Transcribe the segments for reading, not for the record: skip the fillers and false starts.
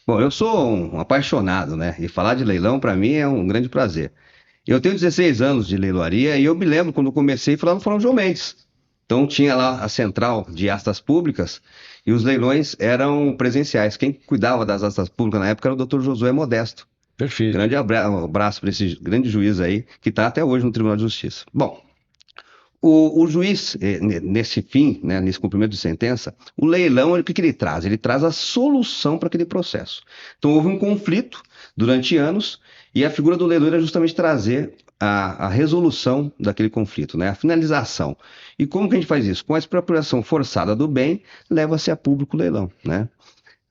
Bom, eu sou um apaixonado, né? E falar de leilão para mim é um grande prazer. Eu tenho 16 anos de leiloaria e eu me lembro quando eu comecei falando no João Mendes. Então tinha lá a central de astas públicas e os leilões eram presenciais. Quem cuidava das astas públicas na época era o Dr. Josué Modesto. Perfeito. Grande abraço para esse grande juiz aí, que está até hoje no Tribunal de Justiça. Bom, o juiz, nesse fim, né, nesse cumprimento de sentença, o leilão, o que que ele traz? Ele traz a solução para aquele processo. Então, houve um conflito durante anos e a figura do leiloeiro é justamente trazer a resolução daquele conflito, né, a finalização. E como que a gente faz isso? Com a expropriação forçada do bem, leva-se a público leilão, né?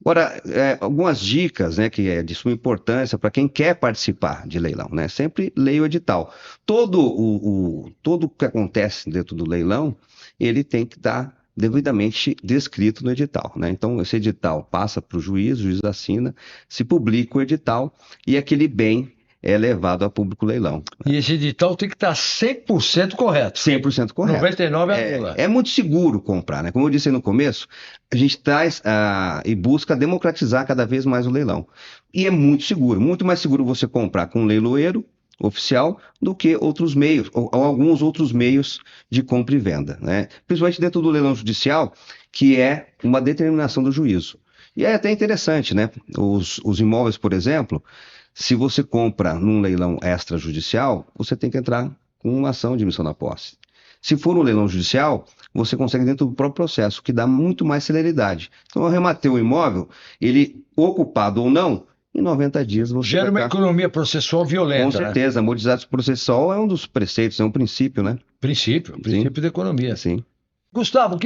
Agora, algumas dicas, né, que é de suma importância para quem quer participar de leilão, né? Sempre leia o edital. Todo o que acontece dentro do leilão, ele tem que estar devidamente descrito no edital, né? Então, esse edital passa para o juiz assina, se publica o edital e aquele bem é levado a público leilão. E esse edital tem que estar 100% correto. 100% correto. 99 é anula. É muito seguro comprar, né? Como eu disse aí no começo, a gente traz e busca democratizar cada vez mais o leilão. E é muito seguro, muito mais seguro você comprar com um leiloeiro oficial do que outros meios, ou alguns outros meios de compra e venda, né? Principalmente dentro do leilão judicial, que é uma determinação do juízo. E é até interessante, né? Os imóveis, por exemplo, se você compra num leilão extrajudicial, você tem que entrar com uma ação de emissão da posse. Se for um leilão judicial, você consegue dentro do próprio processo, o que dá muito mais celeridade. Então, eu rematei o imóvel, ele ocupado ou não, em 90 dias você vai Gera uma estar. economia processual Com violenta, né? certeza, a modicidade processual é um dos preceitos, é um princípio, né? Princípio, Sim, princípio da economia. sim. Gustavo,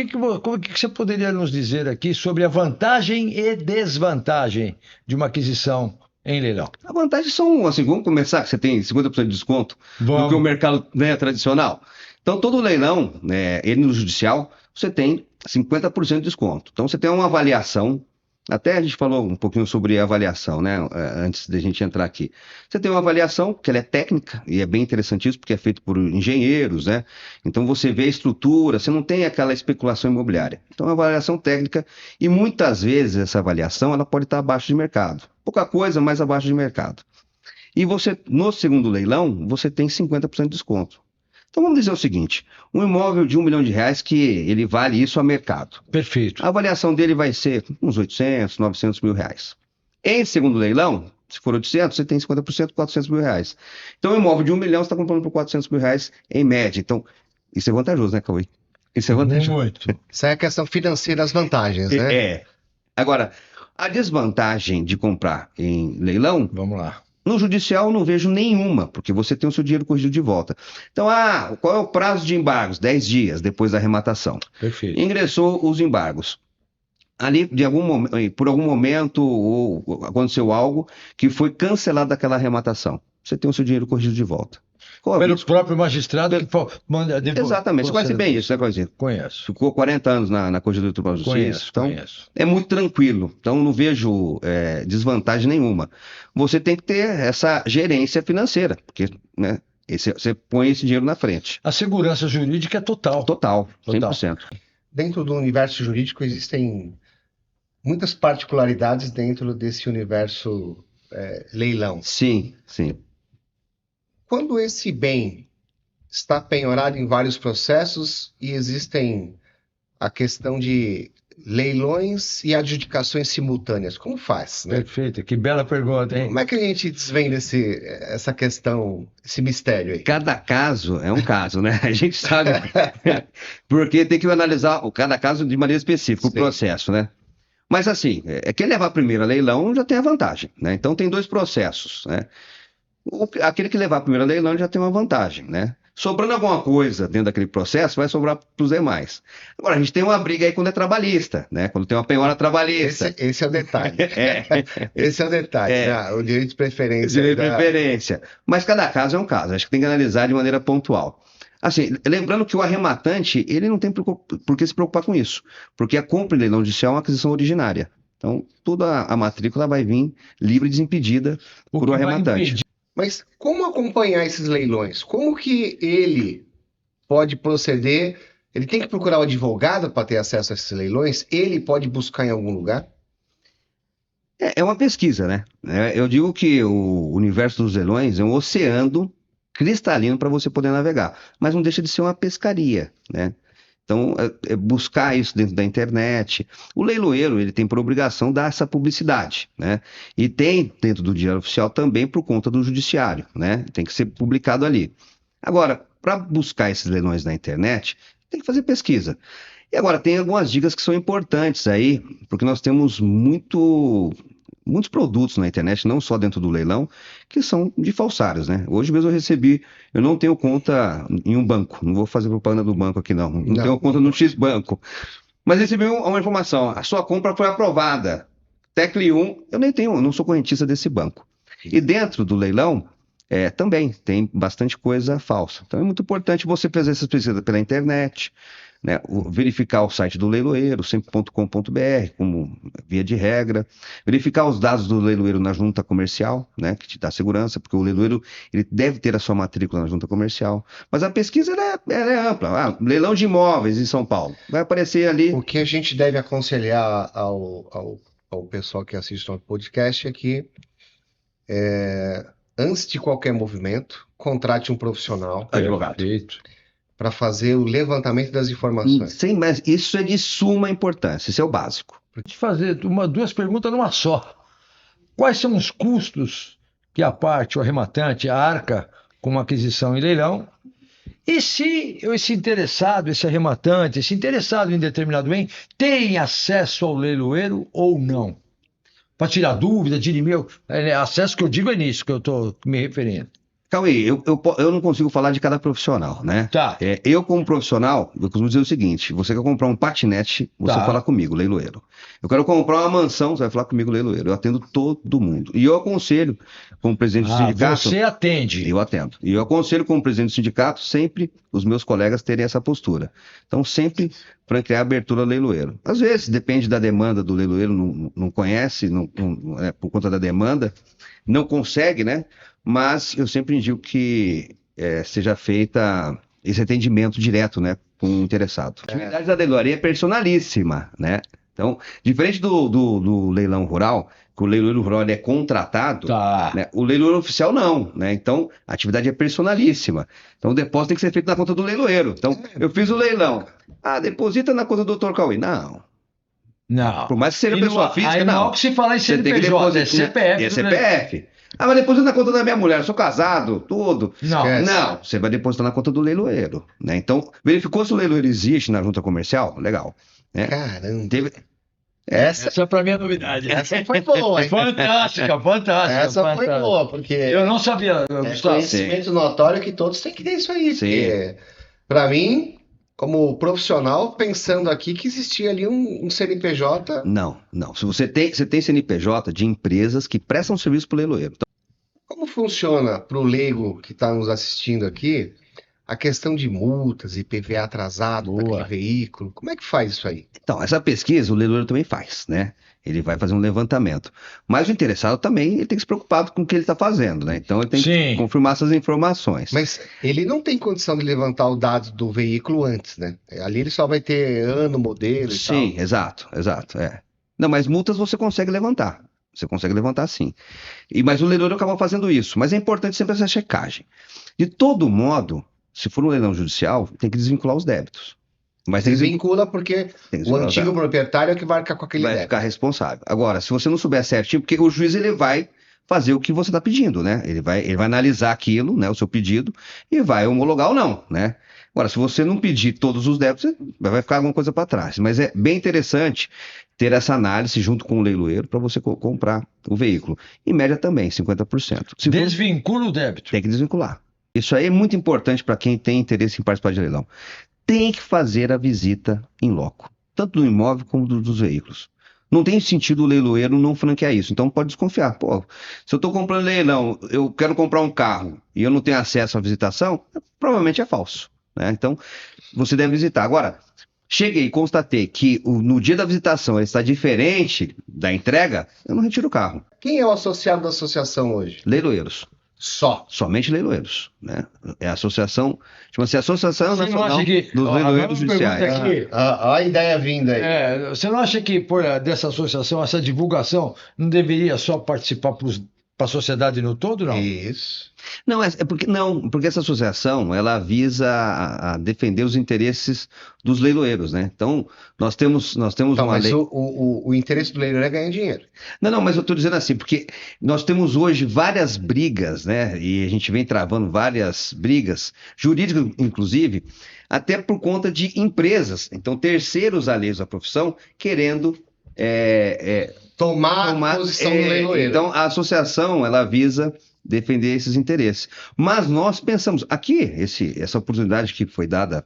como que você poderia nos dizer aqui sobre a vantagem e desvantagem de uma aquisição em leilão? A vantagem são, assim, vamos começar, que você tem 50% de desconto do que o Vamos. mercado, né, tradicional. Então, todo leilão, né, ele no judicial, você tem 50% de desconto. Então, você tem uma avaliação, até a gente falou um pouquinho sobre a avaliação, né, antes da gente entrar aqui. Você tem uma avaliação que ela é técnica, e é bem interessante isso, porque é feito por engenheiros, né? Então, você vê a estrutura, você não tem aquela especulação imobiliária. Então, é uma avaliação técnica, e muitas vezes essa avaliação, ela pode estar abaixo de mercado. Pouca coisa, mas abaixo de mercado. E você, no segundo leilão, você tem 50% de desconto. Então vamos dizer o seguinte: um imóvel de R$ 1 milhão que ele vale isso a mercado. Perfeito. A avaliação dele vai ser uns 800, 900 mil reais. Em segundo leilão, se for 800, você tem 50%, 400 mil reais. Então, um imóvel de 1 milhão, você está comprando por 400 mil reais em média. Então, isso é vantajoso, né, Cauê? Isso é vantajoso. Muito. Isso é a questão financeira, as vantagens, né? É. Agora, a desvantagem de comprar em leilão. Vamos lá. No judicial, não vejo nenhuma, porque você tem o seu dinheiro corrigido de volta. Então, qual é o prazo de embargos? 10 dias depois da arrematação. Perfeito. Ingressou os embargos. Ali, por algum momento, ou aconteceu algo que foi cancelado daquela arrematação. Você tem o seu dinheiro corrigido de volta. Qual é o Pelo risco? próprio magistrado que manda Exatamente, você conhece bem isso, né, Coisinha? Conheço. Ficou 40 anos na Corregedoria do Tribunal de Justiça. Conheço, Então, conheço. é muito tranquilo. Então, não vejo desvantagem nenhuma. Você tem que ter essa gerência financeira, porque, né, você põe esse dinheiro na frente. A segurança jurídica é total. Total, Total. 100%. Dentro do universo jurídico existem muitas particularidades dentro desse universo leilão. Sim, sim. Quando esse bem está penhorado em vários processos e existem a questão de leilões e adjudicações simultâneas, como faz, né? Perfeito. Que bela pergunta, hein? Como é que a gente desvenda essa questão, esse mistério aí? Cada caso é um caso, né? A gente sabe. Porque tem que analisar cada caso de maneira específica, o Sim. processo, né? Mas assim, quem levar primeiro a leilão já tem a vantagem, né? Então tem dois processos, né? Aquele que levar primeiro a leilão já tem uma vantagem, né? Sobrando alguma coisa dentro daquele processo, vai sobrar para os demais. Agora, a gente tem uma briga aí quando é trabalhista, né? Quando tem uma penhora trabalhista. Esse é o detalhe. É, Esse é o detalhe, né? O direito de preferência. direito de preferência. Mas cada caso é um caso. Acho que tem que analisar de maneira pontual. Assim, lembrando que o arrematante, ele não tem por que se preocupar com isso. Porque a compra em leilão judicial é uma aquisição originária. Então, toda a matrícula vai vir livre e desimpedida por o arrematante. Mas como acompanhar esses leilões? Como que ele pode proceder? Ele tem que procurar o advogado para ter acesso a esses leilões? Ele pode buscar em algum lugar? É uma pesquisa, né? Eu digo que o universo dos leilões é um oceano cristalino para você poder navegar, mas não deixa de ser uma pescaria, né? Então, é buscar isso dentro da internet. O leiloeiro, ele tem por obrigação dar essa publicidade, né? E tem dentro do Diário Oficial também por conta do judiciário, né? Tem que ser publicado ali. Agora, para buscar esses leilões na internet, tem que fazer pesquisa. E agora, tem algumas dicas que são importantes aí, porque nós temos muitos produtos na internet, não só dentro do leilão, que são de falsários, né? Hoje mesmo eu não tenho conta em um banco, não vou fazer propaganda do banco aqui não, não tenho conta no X banco, mas recebi uma informação, a sua compra foi aprovada, tecle 1, eu nem tenho, não sou correntista desse banco. E dentro do leilão, também tem bastante coisa falsa. Então é muito importante você fazer essas pesquisas pela internet, né, verificar o site do leiloeiro, sempre.com.br, como via de regra, verificar os dados do leiloeiro na junta comercial, né, que te dá segurança, porque o leiloeiro ele deve ter a sua matrícula na junta comercial. Mas a pesquisa ela é ampla. Leilão de imóveis em São Paulo. Vai aparecer ali. O que a gente deve aconselhar ao pessoal que assiste ao podcast é que, antes de qualquer movimento, contrate um profissional Advogado. para fazer o levantamento das informações. Sim, mas isso é de suma importância, isso é o básico. Vou te fazer duas perguntas numa só. Quais são os custos que a parte, o arrematante, arca com uma aquisição em leilão? E se esse interessado, esse arrematante, esse interessado em determinado bem, tem acesso ao leiloeiro ou não? Para tirar dúvida, de e-mail. Acesso que eu digo é nisso que eu estou me referindo. Cauê, eu não consigo falar de cada profissional, né? Tá. Eu, como profissional, eu costumo dizer o seguinte: você quer comprar um patinete, você Tá. fala comigo, leiloeiro. Eu quero comprar uma mansão, você vai falar comigo, leiloeiro. Eu atendo todo mundo. E eu aconselho, como presidente do sindicato. Você atende. Eu atendo. E eu aconselho, como presidente do sindicato, sempre os meus colegas terem essa postura. Então, sempre franquear a abertura ao leiloeiro. Às vezes, depende da demanda do leiloeiro, não conhece, por conta da demanda, não consegue, né? Mas eu sempre indico que seja feita esse atendimento direto, né, com o interessado. A atividade da leiloaria é personalíssima, né? Então, diferente do leilão rural, que o leiloeiro rural ele é contratado, Tá. né, o leiloeiro oficial não, né? Então, a atividade é personalíssima. Então, o depósito tem que ser feito na conta do leiloeiro. Então, eu fiz o leilão. Deposita na conta do Dr. Cauê. Não. Não. Por mais que seja pessoa física, aí não. Não que se falar em Você tem que CNPJ, depositar. é CPF. É CPF. Mas deposita na conta da minha mulher, eu sou casado, tudo. Não. Esquece. Não, você vai depositar na conta do leiloeiro, né? Então, verificou se o leiloeiro existe na junta comercial? Legal. Né? Caramba. Essa Essa pra mim é novidade. Essa foi boa, hein? Fantástica, fantástica. Essa foi fantástica. boa, porque Eu não sabia, é Gustavo. conhecimento notório que todos têm que ter isso aí. Sim. Porque, para mim, como profissional, pensando aqui que existia ali um CNPJ. Não. Se você tem CNPJ de empresas que prestam serviço para o leiloeiro. Então, Como funciona para o leigo que está nos assistindo aqui a questão de multas, IPVA atrasado Boa. daquele veículo? Como é que faz isso aí? essa pesquisa o leiloeiro também faz, né? Ele vai fazer um levantamento. Mas o interessado também ele tem que se preocupar com o que ele está fazendo, né? Então ele tem Sim. que confirmar essas informações. Mas ele não tem condição de levantar o dado do veículo antes, né? Ali ele só vai ter ano, modelo e Sim, tal. exato. Não, mas multas você consegue levantar. Você consegue levantar sim. Mas o leiloeiro acaba fazendo isso. Mas é importante sempre essa checagem. De todo modo, se for um leilão judicial, tem que desvincular os débitos. Mas tem que Desvincula porque tem que o desvincular os antigo débitos. proprietário é o que vai arcar com aquele Vai débito. ficar responsável. Agora, se você não souber certinho, porque o juiz ele vai fazer o que você está pedindo, né? Ele vai analisar aquilo, né, o seu pedido, e vai homologar ou não, né? Agora, se você não pedir todos os débitos, vai ficar alguma coisa para trás. Mas é bem interessante ter essa análise junto com o leiloeiro para você comprar o veículo. Em média também, 50%. Se for, Desvincula o débito. tem que desvincular. Isso aí é muito importante para quem tem interesse em participar de leilão. Tem que fazer a visita em loco, tanto do imóvel como dos veículos. Não tem sentido o leiloeiro não franquear isso. Então pode desconfiar. Pô, se eu estou comprando leilão, eu quero comprar um carro e eu não tenho acesso à visitação, provavelmente é falso, né? Então você deve visitar. Agora, cheguei e constatei que no dia da visitação ele está diferente da entrega, eu não retiro o carro. Quem é o associado da associação hoje? Leiloeiros. Somente leiloeiros, né? É a associação, chama-se Associação Você não Nacional acha que... dos Agora Leiloeiros uma pergunta Judiciais. aqui. Olha a ideia vindo aí. Você não acha que dessa associação, essa divulgação, não deveria só participar para a sociedade no todo, não? Isso. Não, porque essa associação ela visa a defender os interesses dos leiloeiros, né? Então, nós temos Então, uma mas lei. o interesse do leiloeiro é ganhar dinheiro. Não, mas eu estou dizendo assim, porque nós temos hoje várias brigas, né? E a gente vem travando várias brigas, jurídicas, inclusive, até por conta de empresas. Então, terceiros alheios à profissão querendo Tomar posição do leiloeiro. Então, a associação, ela visa defender esses interesses. Mas nós pensamos, aqui, essa oportunidade que foi dada,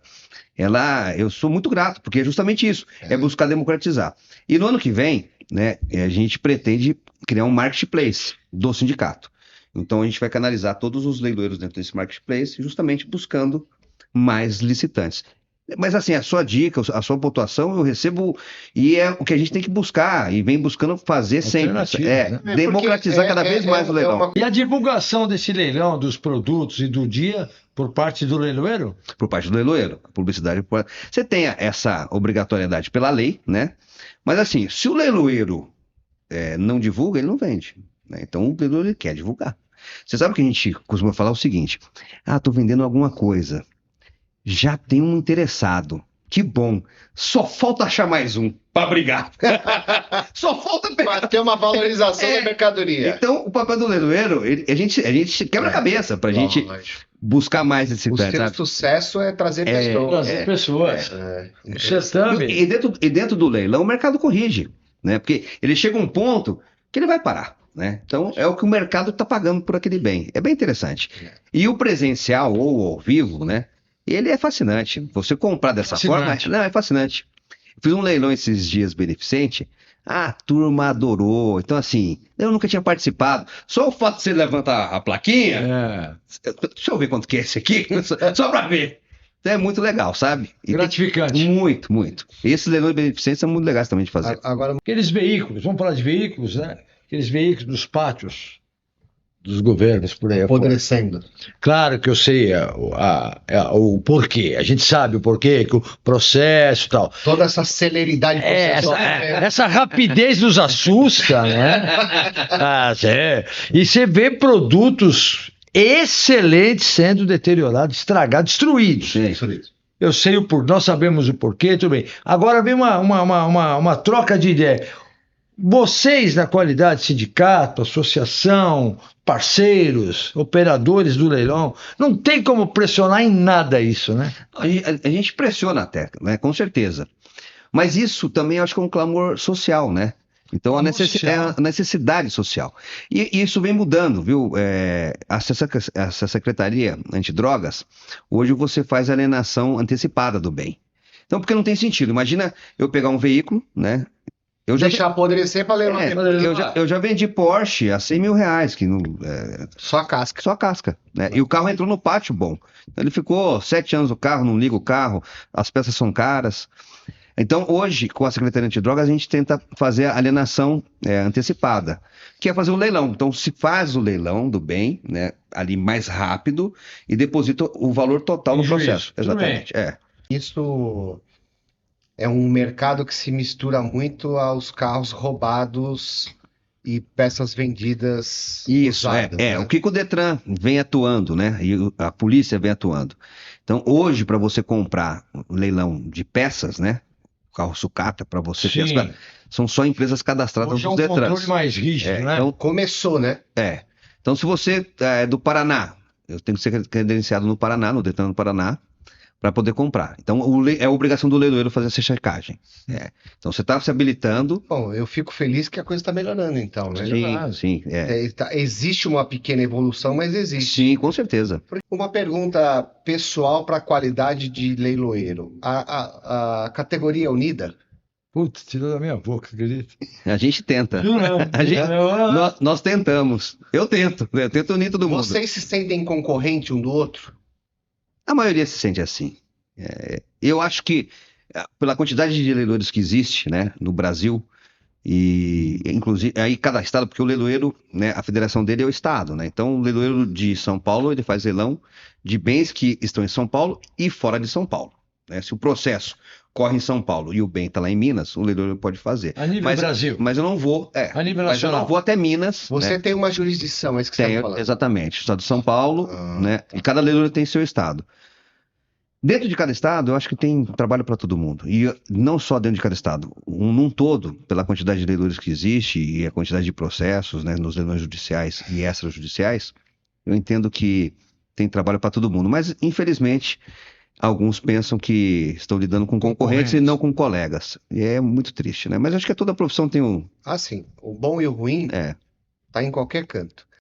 eu sou muito grato, porque é justamente isso, é buscar democratizar. E no ano que vem, né, a gente pretende criar um marketplace do sindicato. Então, a gente vai canalizar todos os leiloeiros dentro desse marketplace, justamente buscando mais licitantes. Mas assim, a sua dica, a sua pontuação eu recebo e é o que a gente tem que buscar e vem buscando fazer sempre. Alternativas, né? Democratizar cada vez mais o leilão. E a divulgação desse leilão, dos produtos e do dia, por parte do leiloeiro? Por parte do leiloeiro. A publicidade. Você tem essa obrigatoriedade pela lei, né? Mas assim, se o leiloeiro não divulga, ele não vende, né? Então o leiloeiro ele quer divulgar. Você sabe que a gente costuma falar o seguinte: tô vendendo alguma coisa. Já tem um interessado. Que bom. Só falta achar mais um para brigar. Só falta pegar. Para ter uma valorização da mercadoria. Então, o papel do leiloeiro, a gente quebra a cabeça para a gente buscar mais esse O seu sucesso é trazer pessoas. Trazer pessoas. O certame. E dentro do leilão, o mercado corrige, né? Porque ele chega a um ponto que ele vai parar. Né? Então, é o que o mercado está pagando por aquele bem. É bem interessante. E o presencial ou ao vivo, né? Ele é fascinante. Você comprar dessa forma, é fascinante. Fiz um leilão esses dias beneficente, a turma adorou. Então, assim, eu nunca tinha participado. Só o fato de você levantar a plaquinha, deixa eu ver quanto que é esse aqui, só para ver. Então, é muito legal, sabe? Gratificante. Muito, muito. Esses leilões beneficentes são muito legais também de fazer. Agora, aqueles veículos, vamos falar de veículos, né? Aqueles veículos dos pátios dos governos por aí. Apodrecendo. Claro que eu sei o porquê. A gente sabe o porquê, que o processo e tal. Toda essa celeridade processual. Essa rapidez nos assusta, né? E você vê produtos excelentes sendo deteriorados, estragados, destruídos. Sim. Eu sei nós sabemos o porquê, tudo bem. Agora vem uma troca de ideia. Vocês, na qualidade de sindicato, associação, parceiros, operadores do leilão, não tem como pressionar em nada isso, né? A gente pressiona até, né? Com certeza. Mas isso também eu acho que é um clamor social, né? Então a necessidade social. E isso vem mudando, viu? Essa Secretaria Antidrogas, hoje você faz alienação antecipada do bem. Então, porque não tem sentido. Imagina eu pegar um veículo, né? Deixar apodrecer para levar. Eu já vendi Porsche a R$100.000. Só a casca. Só a casca. Né? E o carro entrou no pátio bom. Então, ele ficou 7 anos no carro, não liga o carro, as peças são caras. Então, hoje, com a Secretaria Antidrogas, a gente tenta fazer a alienação antecipada, que é fazer o leilão. Então, se faz o leilão do bem, né, ali mais rápido, e deposita o valor total no processo. Exatamente. Isso é um mercado que se mistura muito aos carros roubados e peças vendidas. Isso, usadas, né? O que o Detran vem atuando, né? E a polícia vem atuando. Então, hoje, para você comprar um leilão de peças, né? Carro sucata, para você ter as coisas, são só empresas cadastradas hoje nos Detrans. É um Detrans. controle mais rígido, né? Então, começou, né? Então, se você é do Paraná, eu tenho que ser credenciado no Paraná, no Detran do Paraná, para poder comprar. Então, é a obrigação do leiloeiro fazer essa checagem. Então, você está se habilitando. Bom, eu fico feliz que a coisa está melhorando, então, né? Sim. Existe uma pequena evolução, mas existe. Sim, com certeza. Uma pergunta pessoal para a qualidade de leiloeiro. A categoria unida? Putz, tirou da minha boca, acredita? A gente tenta. Nós tentamos. Eu tento unir todo mundo. Vocês se sentem concorrente um do outro? A maioria se sente assim. Eu acho que, pela quantidade de leiloeiros que existe, né, no Brasil, E, inclusive, aí cada estado, porque o leiloeiro, né, a federação dele é o estado, né? Então, o leiloeiro de São Paulo, ele faz leilão de bens que estão em São Paulo e fora de São Paulo, né? Se o processo corre em São Paulo e o bem está lá em Minas, o leiloeiro pode fazer. A nível Brasil. Mas eu não vou, A nível mas eu nacional. não vou até Minas, Você né? tem uma jurisdição, é isso que você Tem, está falando. exatamente, o estado de São Paulo, né? Tá. E cada leiloeiro tem seu estado. Dentro de cada estado, eu acho que tem trabalho para todo mundo. E não só dentro de cada estado, num todo, pela quantidade de leilões que existe e a quantidade de processos, né, nos leilões judiciais e extrajudiciais, eu entendo que tem trabalho para todo mundo. Mas, infelizmente, alguns pensam que estão lidando com concorrentes e não com colegas. E é muito triste, né? Mas acho que toda profissão tem um. Assim, o bom e o ruim É, tá em qualquer canto.